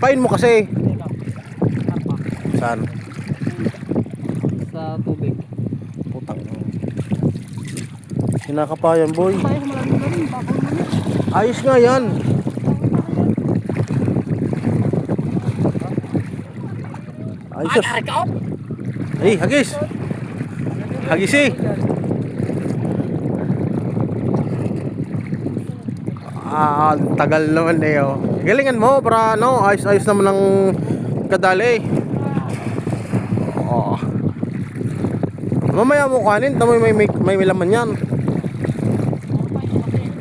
Sampain mo kasi. Saan? Sa tubig. Putang. Kinakapayan boy. Tayo malalim na rin. Bakol mo na. Ayos nga yan. Ayos. Ay, hagis. Hagis eh. Tagal naman eh oh. Galingan mo para ano, ayos-ayos naman ng kadali. Oo. Mamaya mo kanin, tamo may laman yan.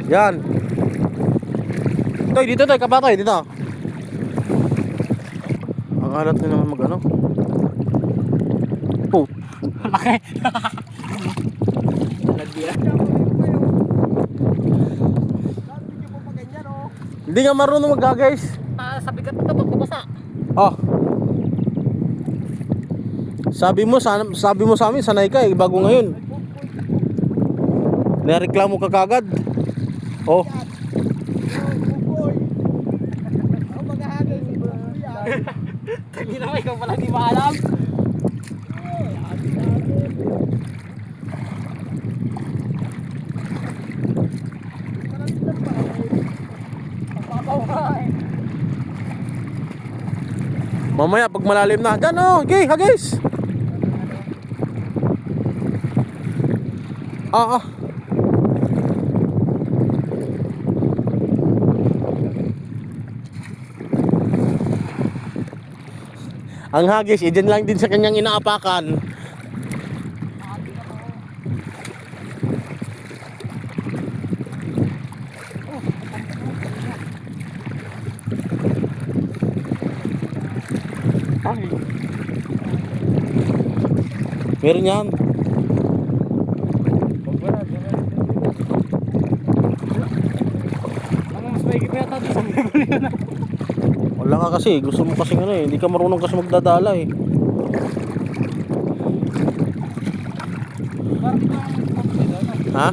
Yan. Toy, dito toy, kapatoy, dito. Ang alat na naman mag ano. Oh, Laki. Nagbiya. hindi nga marunong mag-guys. Sa bigat ito, magbabasa. Oh. Sabi mo sa amin sanay ka eh bago ngayon. Nareklamo ka kagad. Oh. Hindi na ikaw pala di maalam. Mamaya pag malalim na, dyan oh, okay, hagis. Ah. Ang hagis, dyan lang din sa kanyang inaapakan. Meron yan. Mas maigit na yata sa bibili na. Wala ka kasi, gusto mo kasi ano eh, hindi ka marunong kasi magdadala eh. Ha?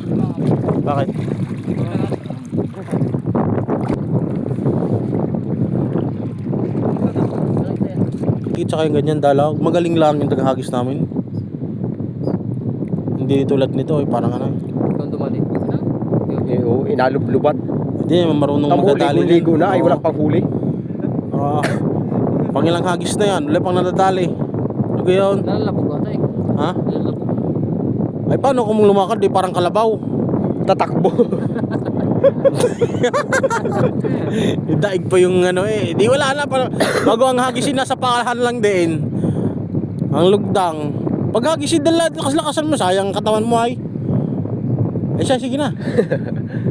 Bakit? Tsaka yung ganyan dalaw, magaling lang yung tagahagis namin. Hindi tulad nito eh, parang ano. Kung dumali. Oo, inalublubat. Hindi, marunong Ang magdadali ligo na ay Oo. walang panghuli. Pang ilang hagis na yan, wala pang nadadali. Ano ba yun? Nalalabog ata eh. Ha? Nalalabog. Ay paano kung lumakad, di parang kalabaw. Tatakbo. Daig pa yung ano eh. Di wala na, bago ang hagisin nasa pakahan lang din. Ang lugdang. Pag hagisin dala, lakas-lakasan mo, sayang ang katawan mo ay. Eh siya, sige na.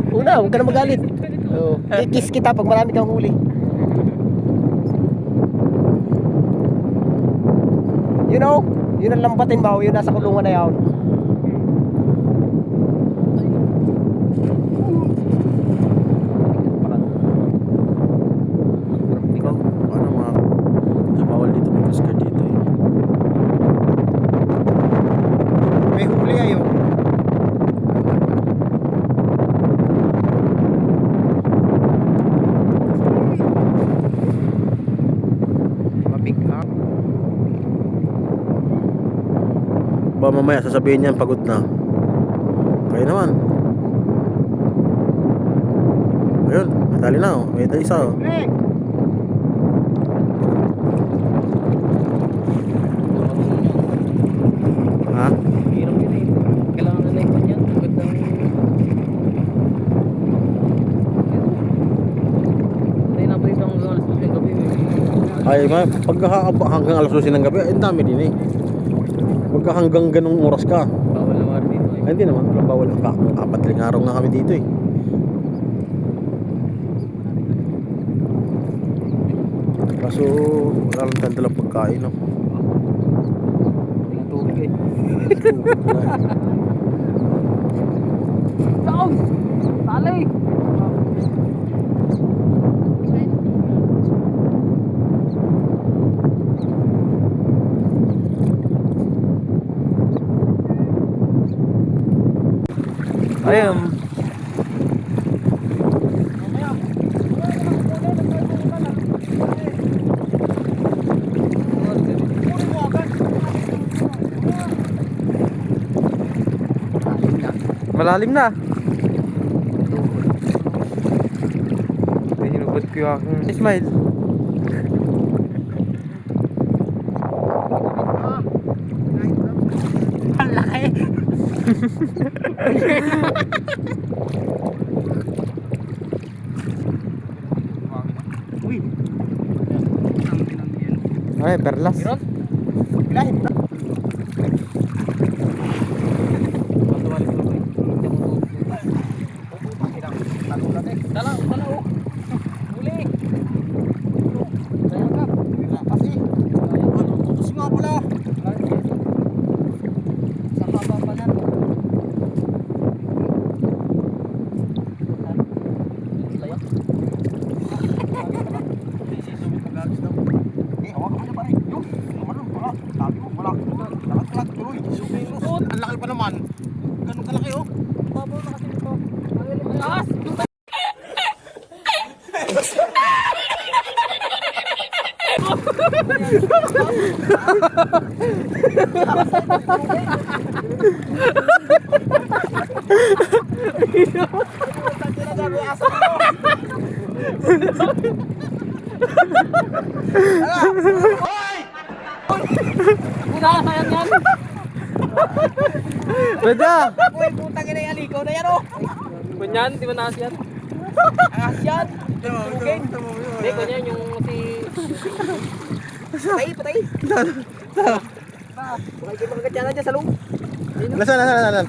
Una, huwag ka na magalit. Oo. Kikis kita pag marami kang huli. You know, yun ang lambatin ba? Yun nasa kulungan na yun. Paano mga bawal dito mag-discard dito eh. May huli ayo. Mabigak. Ba mamaya sasabihin niyan pagod na. Kaya naman. Ayun, natali na oh. May isa oh. Ha? Hirap yun eh. Kailangan na naikon yan. Magandang... Tayo na pa dito hanggang alas 2 ng gabi. Ay, pag hanggang alas 12 ng gabi, ang dami din eh. Pagka hanggang ganung oras ka. Bawal na war dito eh. Ay, hindi naman, walang bawal. Apat ling araw na kami dito eh. Kaso, wala lang tayong dalang pagkain no. Tingnan tubig eh. Wala eh. Saan? Tali! Ayun. Malalim na. Hinubad ko yung aking smile. Ang laki. Uy. Ay, perlas. Meron? Bilahin mo na. Dala, oh. Huli. Kasi, putos nga pala. Sa haba pa na. Eh, hawakan mo na pare. Yung, naman pala. Sabi mo, wala. Lalag-lag tuloy. Susunod, ang laki pa naman. Ganun kalaki oh. Babaw na kasi ito. Ang lakas. Kunahan na yan yan. Pwede ah. Uy, putang ina yan. Ikaw na yan oh. Kunyan, di ba nakas yan? Nakas yan. Turugin. Hindi, kunyan yung si... Patay. Baka kayo magkakatsara dyan sa loob. Nasaan?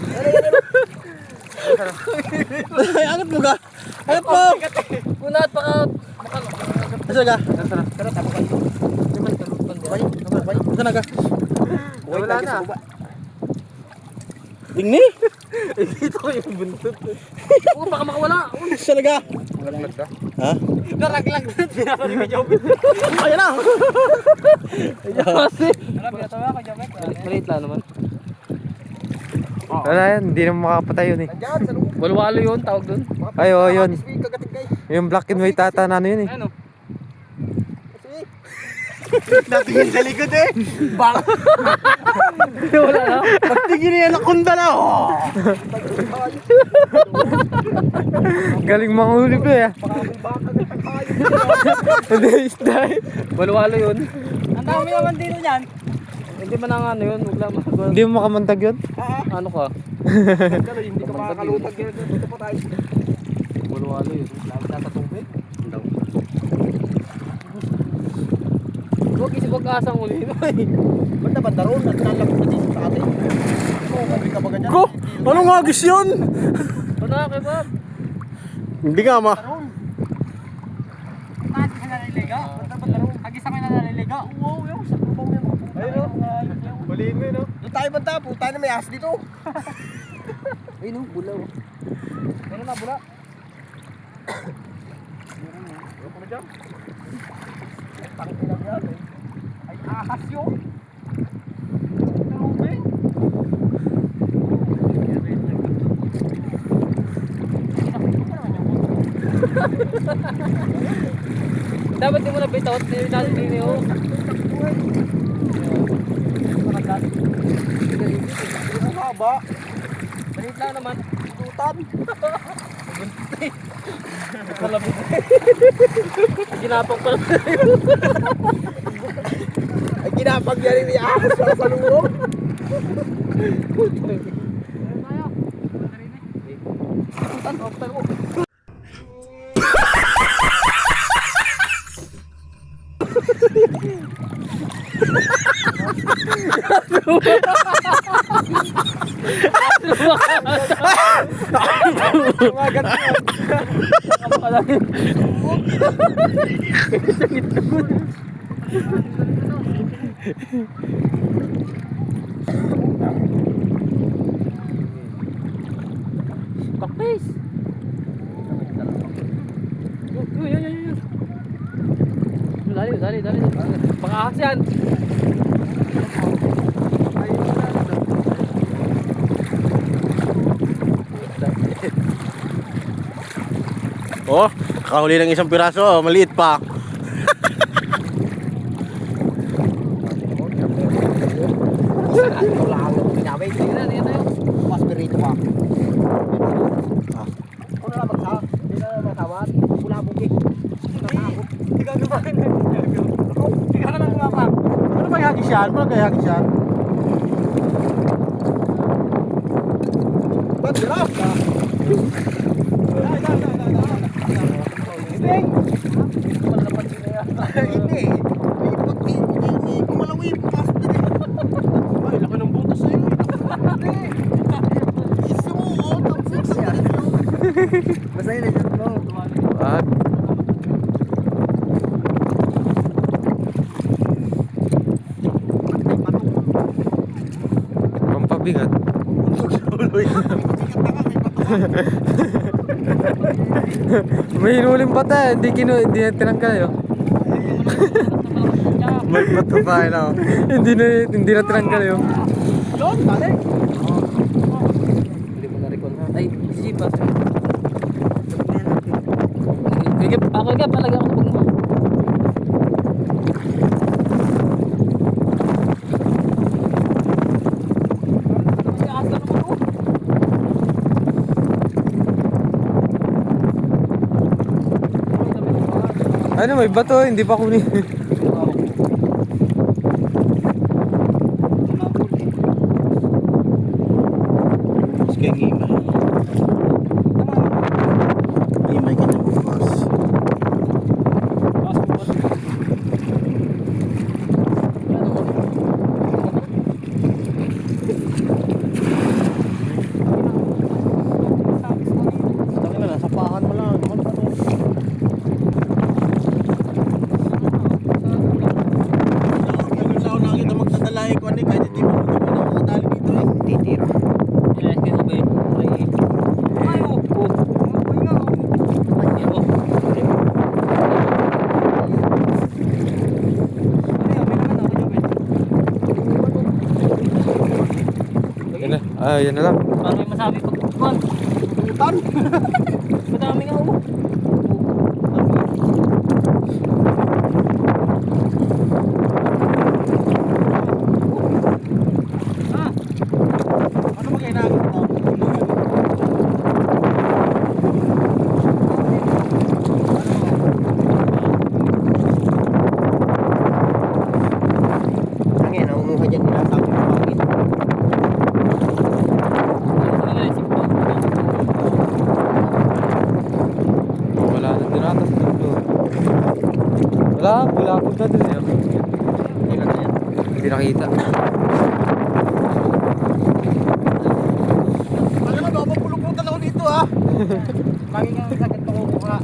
Ay, angat mo ka. Angat mo. Kunat, baka... Nasaan ka? Pero tabo kayo. Nasaan ka? Wala na. Tingni. Dito ko yung buntot. Oo, baka makawala. Nasaan ka? Ha? Naraglag na. Pinapali ko Jobit. Ayan na. Kasi. Alam, pinatawa ko Jobit. Maliit lang naman. Wala yan, hindi naman makapatay yun eh. Nandiyan, sa loob. Walwalo yun, tawag dun. Ay, oo, yun. Kasi kagating kayo. Yung black and white ata na ano yun eh. Ano? Natingin sa likod eh. Bang. Wala na. Pagtingin niya nakunda na. Oh. Galing manghuli pa eh. Hindi, isda eh. Walwalo yun. Ang dami naman dito niyan. Hindi man ang ano yun, wala mo. Hindi mo makamantag yun? Ano ka? Hindi ka makakalutag yun. Dito pa tayo. Walwalo yun. Lalo na sa tubig. Huwag isip asang uli mo eh. Banda ron. At nalapit na dito sa atin. Oo, hindi ka ba ganyan? Ko, anong agis yun? Ano kay Bob? Hindi nga ma. Bakit ka naliliga? Banda ron. Hagis ako na naliliga. Wow, yung sa kubong yan. Ayun o. Baliin mo yun, no? Doon tayo banda. Puta na may ahas dito. Ayun o, bulaw. Meron na, bula. Ano pa na dyan? Pangkilang yan, eh. Ay, ahas yun. Tulubing. Dapat di mo na bitot. Hindi natin din yun. Ang haba. Maliit lang naman. Tutan. Malapit. Ginapang pala. Ay, ginapag yan yung ahas sa salungo. Kakpis. Yun. Dali. Pangahas yan. Oh, kahuli ng isang piraso, oh, maliit pa. Wala akong pinaway. Tingnan, yan tayo. Mas perito pa. sabog eh. Hindi ka lumakin. Hindi ka lang lumapang. Ano ba yung hagis yan? Ano kaya hagis yan? Ba't grab? Hindi. Hindi. Kumalawi. Pasok na rin. Ay, laki ng butas sa'yo. Isuot. Ang sexy. Basta yun. Ah, pampabigat. May hinuling pata, hindi na tinanggal yun. Magbato pa na. Hindi na tinanggal yun. Doon, balik. Hindi mo na-recon. Ay, si Jeep. Ako ka talaga ako pag mo. Ano, may bato, hindi pa kunin. Mas kaya ngimay. Ngimay ka niya bukas. Tangina, nasa pahan mo lang. Ano ba to? Yung sa ako nakita magdadalay ko ano kahit hindi mo nakakadali dito eh. Titira. Eh, kaya ba yun? Ay, oh. Ay, oh. Yan na, yan na lang. Paano may masabi pag kuwan? Utan. Madami nga oh. Ano ba ginagawa mo? Tangin, naunguha dyan nila sa aking pangit. Wala na tinatas dito. Wala po na dun yan. Hindi nakita. Ano na, mapapuluputan ako dito ah. Magiging sakit pa kukuha.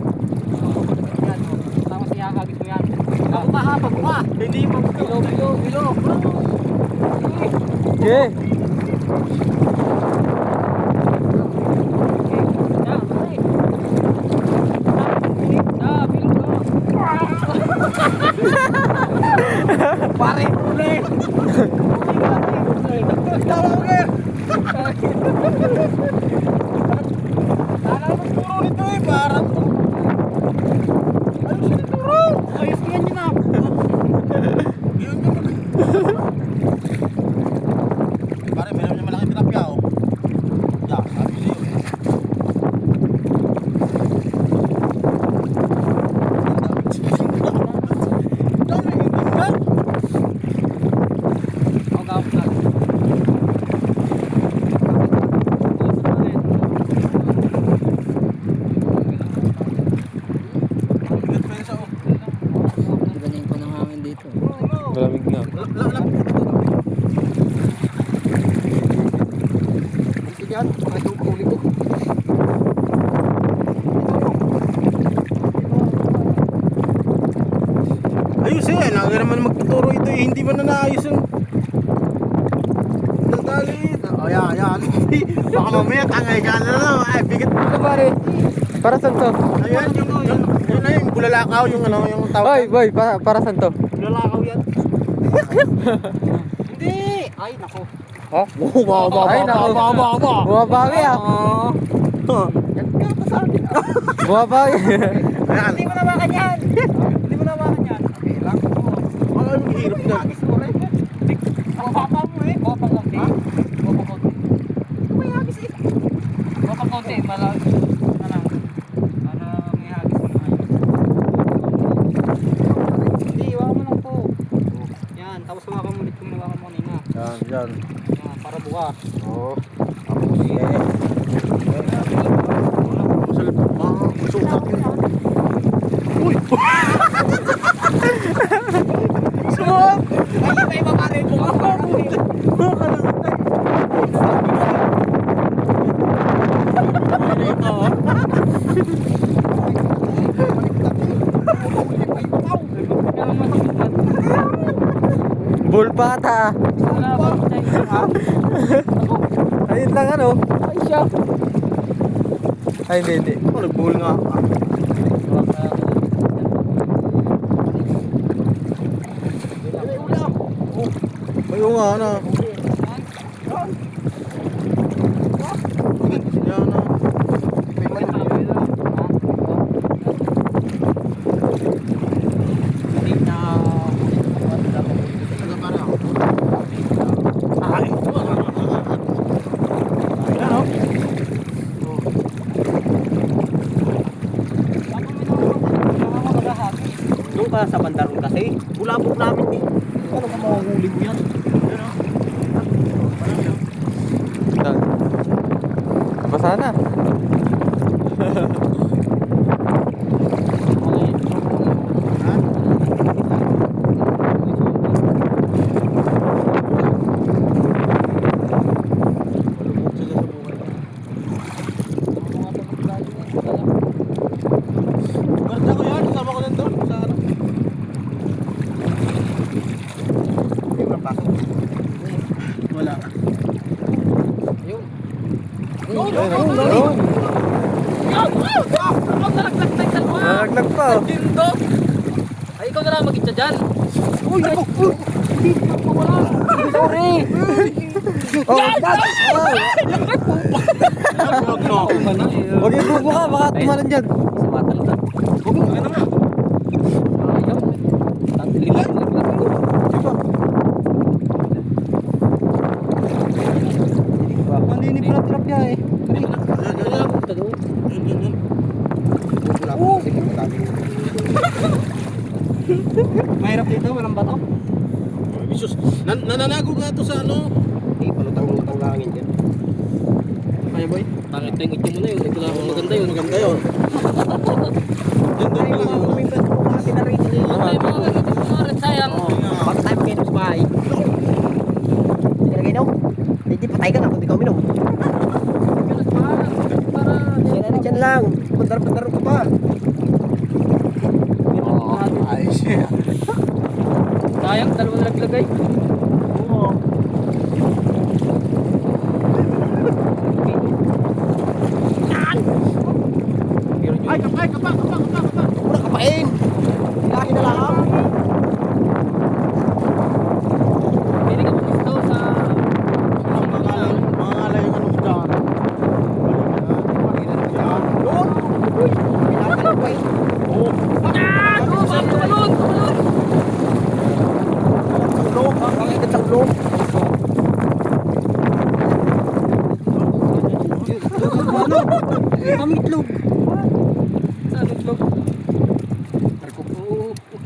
Yan, oh. Tama siya kagis mo yan. Ako mahapag mo ah. Hindi mo. Bilo. Okay. Pare, uli. Tawa ko eh. Alam mo puro nito eh, parang to. Ayos yun puro. Ayos yan yun ah. Yun yun. Pare, meron niya malaking tilapia oh. Ya, sabi sa'yo eh. Dami, ha? Galing ko ng hangin dito. Malamig na. Sige yan, ito huli ko. Ayos eh, lagi naman magtuturo ito eh. Hindi man na naayos yung dali. Oh, yan. Baka mamaya tangay ka na lang. Ay, bigat mo ka pare. Para saan to? Ayan, yun na yung bulalakaw, yung ano, yung tawag. Boy, para saan to? Bulalakaw yan. Hindi! Ay, nako. Ha? Ay, naku. Bumabawi ah. Bumabawi. Ayan. Hindi mo nawakan yan! Hindi mo nawakan yan. Okay lang. Ay, mahirap na. Ang papa mo eh. Kopang konti. Kopang konti. Ito may hagis eh. Kopang konti. Para may hagis mo na. Yan. Para buka. Oo. Tapos Salip. Sukat yun. Uy! Sumot! Ay, iba pa rin buka. Baka lang. Ito, oh. Bulpata. Ayun lang ano. Ay, siya. Ay, hindi. Oh, nag-bowl nga. Ayaw nga na. Yan na. Ay. Yan, oh. Doon ka sa bandarong kasi. Bulabog namin eh. Ano ka mahuhuli mo yan? Basa na. Garda ko yan, kasama ko lang doon sa ano. Wala. Ayun. Ayun. Nalaglag pa oh. Dindo. Ay, ikaw na lang mag-itcha dyan. Uy, naku! Sorry. Oh, Wag na. Huwag yung bubuka, baka tumalan dyan. Sa batal na. Ano nga? Ayaw. Tatililan lang lang ako. Hindi pala tilapia eh. Mahirap dito, walang bato. Bisus. Nananago nga to sa ano. Palutang-lutang langin dyan. Kaya boy. Pangit na yung itcha mo na yun. Ito lang maganda yun. Maganda yun. Doon lang. Ay, mga rin sayang. Bago tayo mag-inom sa bahay. Hindi ka nag-inom? Hindi, patay ka na kung di ka uminom. Yan lang. Pandar-pandar ko pa. Ay, siya. Sayang, dalawa na naglagay. Oo. Ay, kapay, kapay. Mura kapain. Laki na lang. Pili ka gusto sa... Mga alay yung ano dyan. Doon. Uy, pinakalit pa eh. Oo. Ah! Tumalon! Tumalon! Sa ulo. Pakikat sa ulo. Ano? Pamitlog. Saan ang vlog?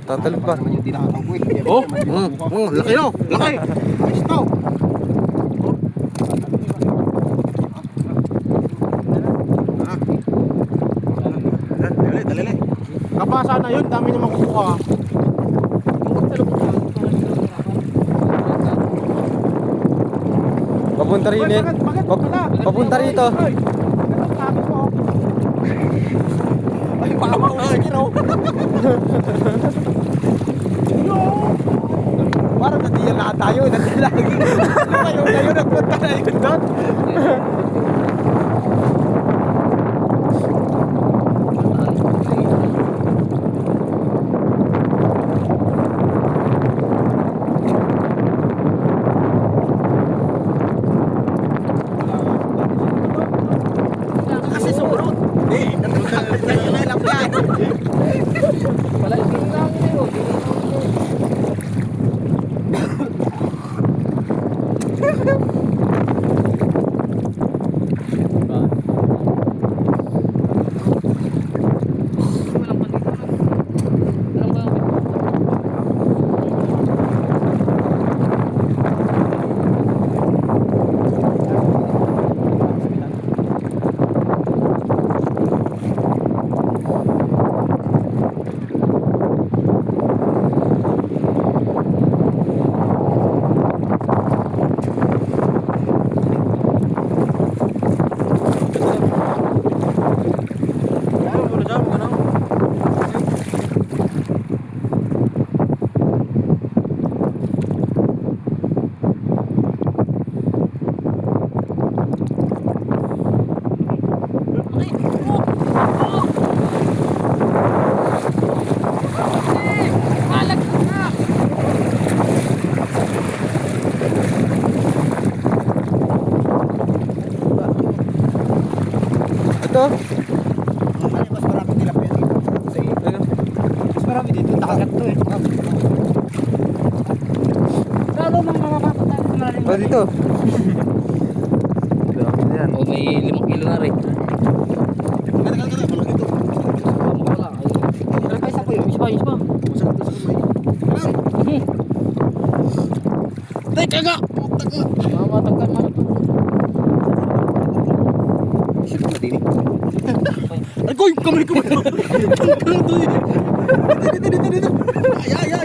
Tatalog pa. Naman yung tinakatang ko eh. Oh, laki no. Laki. Ayos to. Dali. Kapasa na yun, dami na makukuha. Papunta rin eh. Papunta rito. Ay, pamang na yun oh. Parang nadiyan lahat tayo. Kayo nagpunta na yun doon. Kasi sumunod. Hindi, nagpunta na lang yan. Wala yung ginagawa na yun. O dito. Dami na yan. Oh, may 5 kilo na rin. Wala. Pero pa isa po yun. Isa pa. Teka nga! Matanggal man. Ay, koy! Kamay ko! Dito! Dito! Ay, ay, ay!